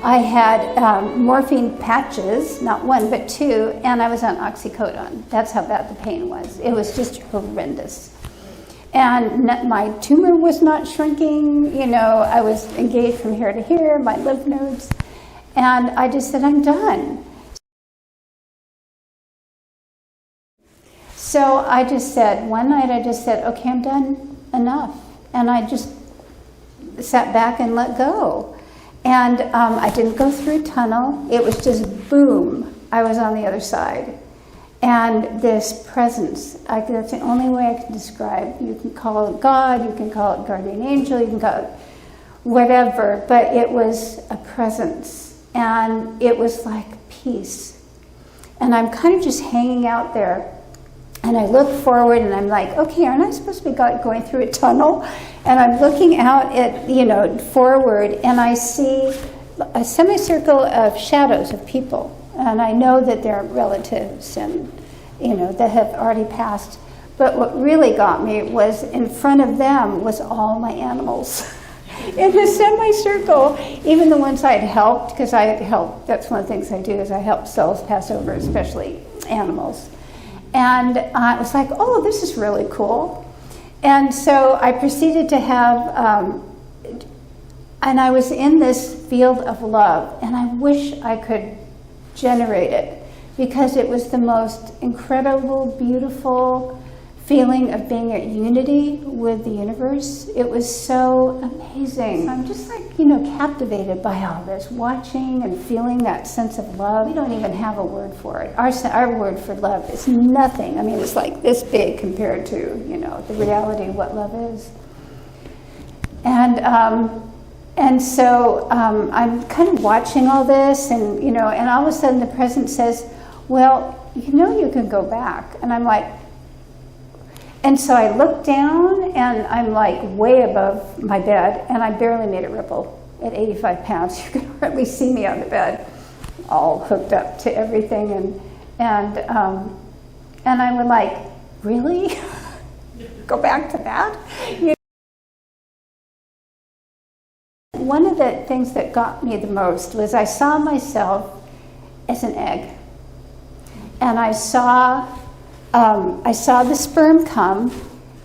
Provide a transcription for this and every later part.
I had morphine patches, not one, but two, and I was on oxycodone. That's how bad the pain was. It was just horrendous. And my tumor was not shrinking, you know, I was engaged from here to here, my lymph nodes, and I just said, I'm done. So I just said, one night I just said, okay, I'm done, enough. And I just sat back and let go. And I didn't go through a tunnel, it was just boom, I was on the other side. And this presence, that's the only way I can describe. You can call it God, you can call it guardian angel, you can call it whatever, but it was a presence. And it was like peace. And I'm kind of just hanging out there. And I look forward and I'm like, okay, aren't I supposed to be going through a tunnel? And I'm looking out at, you know, forward, and I see a semicircle of shadows of people. And I know that they're relatives and, you know, that have already passed. But what really got me was in front of them was all my animals in a semicircle, even the ones I had helped, because I had helped. That's one of the things I do is I help souls pass over, especially animals. And I was like, oh, this is really cool. And so I proceeded to have, and I was in this field of love, and I wish I could generate it, because it was the most incredible, beautiful feeling of being at unity with the universe. It was so amazing. I'm just like, you know, captivated by all this, watching and feeling that sense of love. We don't even have a word for it. Our word for love is nothing. I mean, it's like this big compared to, you know, the reality of what love is. And so I'm kind of watching all this, and, you know, and all of a sudden the presence says, well, you know, you can go back. And I'm like, and so I look down, and I'm like way above my bed, and I barely made a ripple. At 85 pounds, you can hardly see me on the bed, all hooked up to everything, and I was like, really? Go back to that? You know? One of the things that got me the most was I saw myself as an egg, and I saw the sperm come,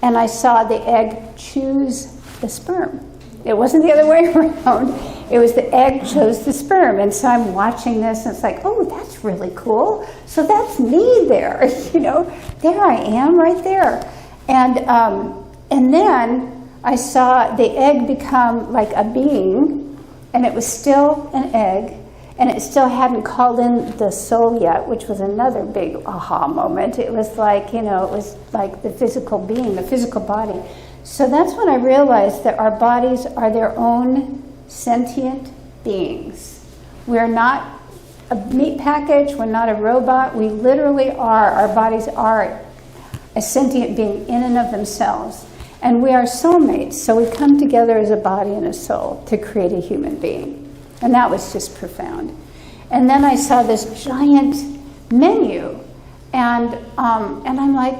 and I saw the egg choose the sperm. It wasn't the other way around. It was the egg chose the sperm. And so I'm watching this, and it's like, oh, that's really cool. So that's me there, you know. There I am right there. And then I saw the egg become like a being, and it was still an egg, and it still hadn't called in the soul yet, which was another big aha moment. It was like, you know, it was like the physical being, the physical body. So that's when I realized that our bodies are their own sentient beings. We're not a meat package, we're not a robot, we literally are. Our bodies are a sentient being in and of themselves. And we are soulmates, so we come together as a body and a soul to create a human being. And that was just profound. And then I saw this giant menu, and I'm like,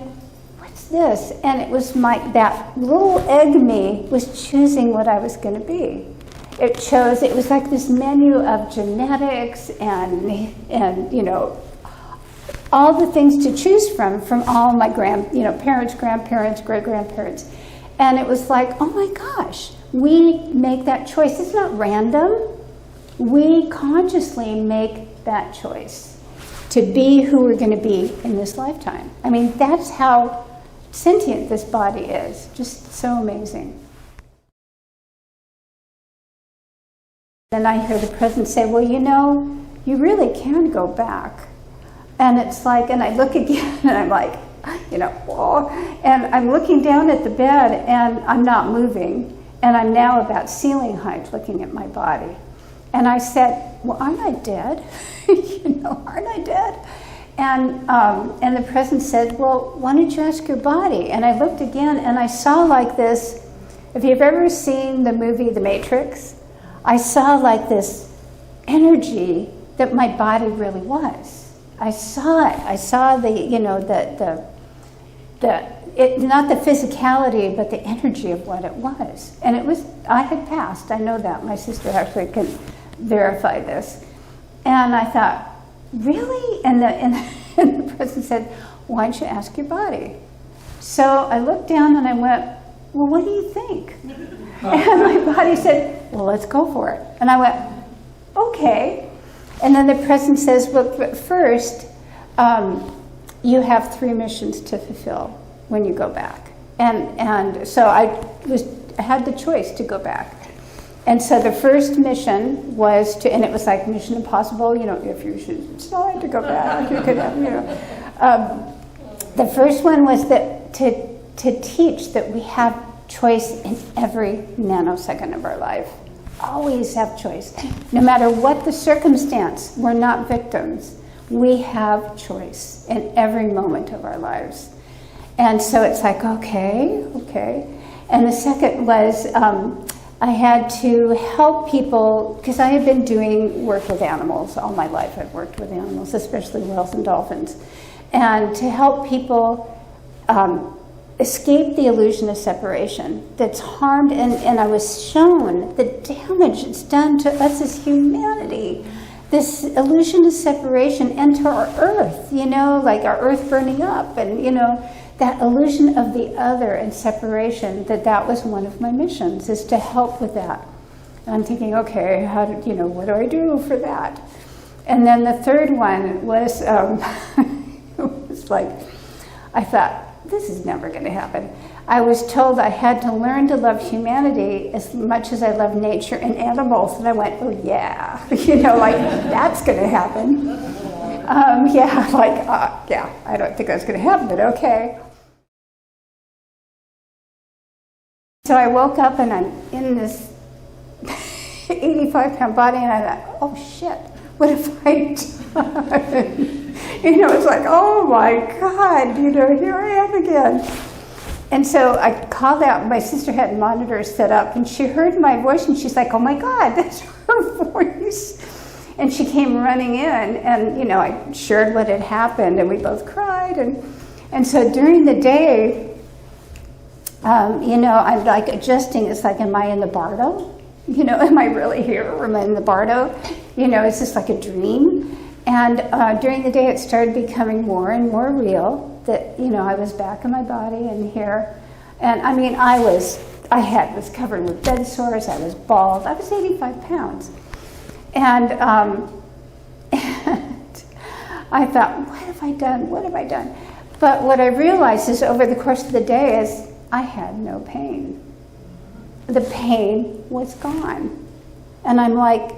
what's this? And it was that little egg me was choosing what I was going to be. It was like this menu of genetics and you know, all the things to choose from all my parents, grandparents, great-grandparents. And it was like, oh my gosh, we make that choice. It's not random. We consciously make that choice to be who we're going to be in this lifetime. I mean, that's how sentient this body is. Just so amazing. Then I hear the presence say, well, you know, you really can go back. And it's like, and I look again, and I'm like, you know, whoa. And I'm looking down at the bed, and I'm not moving. And I'm now about ceiling height looking at my body. And I said, well, aren't I dead? You know, aren't I dead? And the presence said, well, why don't you ask your body? And I looked again, and I saw like this. If you've ever seen the movie The Matrix, I saw like this energy that my body really was. I saw it. I saw the, you know, not the physicality, but the energy of what it was. And it was, I had passed, I know that. My sister actually verify this. And I thought, really? And the person said, why don't you ask your body? So I looked down and I went, well, what do you think? And my body said, well, let's go for it. And I went, okay. And then the person says, well, but first, you have 3 missions to fulfill when you go back. And so I had the choice to go back. And so the first mission was to, and it was like Mission Impossible, you know, if you should decide to go back, you could have, you know. The first one was that to teach that we have choice in every nanosecond of our life. Always have choice. No matter what the circumstance, we're not victims. We have choice in every moment of our lives. And so it's like, okay. And the second was I had to help people, because I had been doing work with animals all my life. I've worked with animals, especially whales and dolphins. And to help people escape the illusion of separation that's harmed, and I was shown the damage it's done to us as humanity. This illusion of separation and to our earth, you know, like our earth burning up, and, you know, that illusion of the other and separation, that was one of my missions, is to help with that. And I'm thinking, okay, what do I do for that? And then the third one was, it was like, I thought, this is never going to happen. I was told I had to learn to love humanity as much as I love nature and animals. And I went, oh yeah, that's going to happen. I don't think that's going to happen, but okay. So I woke up and I'm in this 85-pound body, and I thought, oh shit, what have I done? It's like, oh my God, here I am again. And so I called out. My sister had monitors set up, and she heard my voice, and she's like, oh my God, that's her voice. And she came running in, and I shared what had happened, and we both cried. And so during the day, I'm like adjusting. It's like, am I in the bardo? Am I really here? Or am I in the bardo? It's just like a dream. And during the day, it started becoming more and more real that, I was back in my body and here. And I mean, I was covered with bed sores. I was bald. I was 85 pounds. And I thought, what have I done? What have I done? But what I realized is over the course of the day is I had no pain. The pain was gone. And I'm like,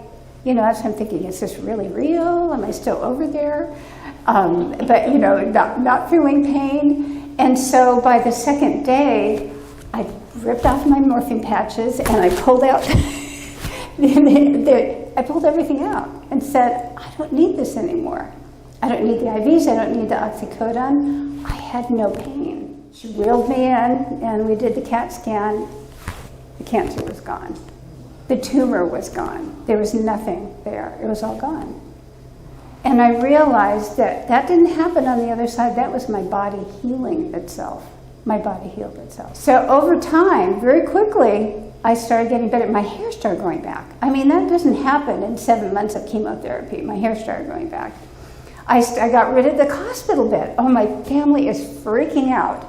as I'm thinking, is this really real? Am I still over there? But not feeling pain. And so by the second day, I ripped off my morphine patches and I pulled out, I pulled everything out and said, I don't need this anymore. I don't need the IVs, I don't need the oxycodone. I had no pain. She wheeled me in and we did the CAT scan. The cancer was gone. The tumor was gone. There was nothing there. It was all gone. And I realized that didn't happen on the other side. That was my body healing itself. My body healed itself. So over time, very quickly, I started getting better. My hair started growing back. I mean, that doesn't happen in 7 months of chemotherapy. My hair started growing back. I got rid of the hospital bed. Oh, my family is freaking out.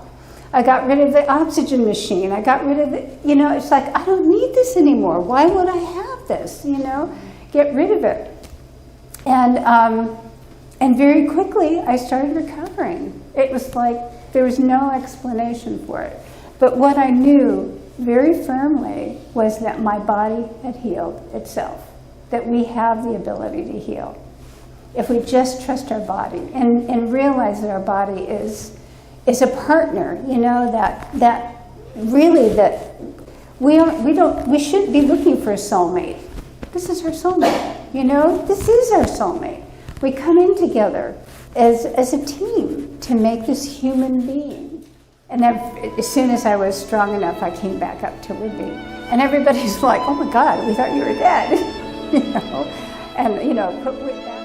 I got rid of the oxygen machine. I got rid of the, it's like, I don't need this anymore. Why would I have this, Get rid of it. And very quickly, I started recovering. It was like, there was no explanation for it. But what I knew very firmly was that my body had healed itself, that we have the ability to heal. If we just trust our body and realize that our body is a partner, that we shouldn't be looking for a soulmate. This is our soulmate, this is our soulmate. We come in together as a team to make this human being. And as soon as I was strong enough, I came back up to Whidbey. And everybody's like, oh my God, we thought you were dead, and put Whit back.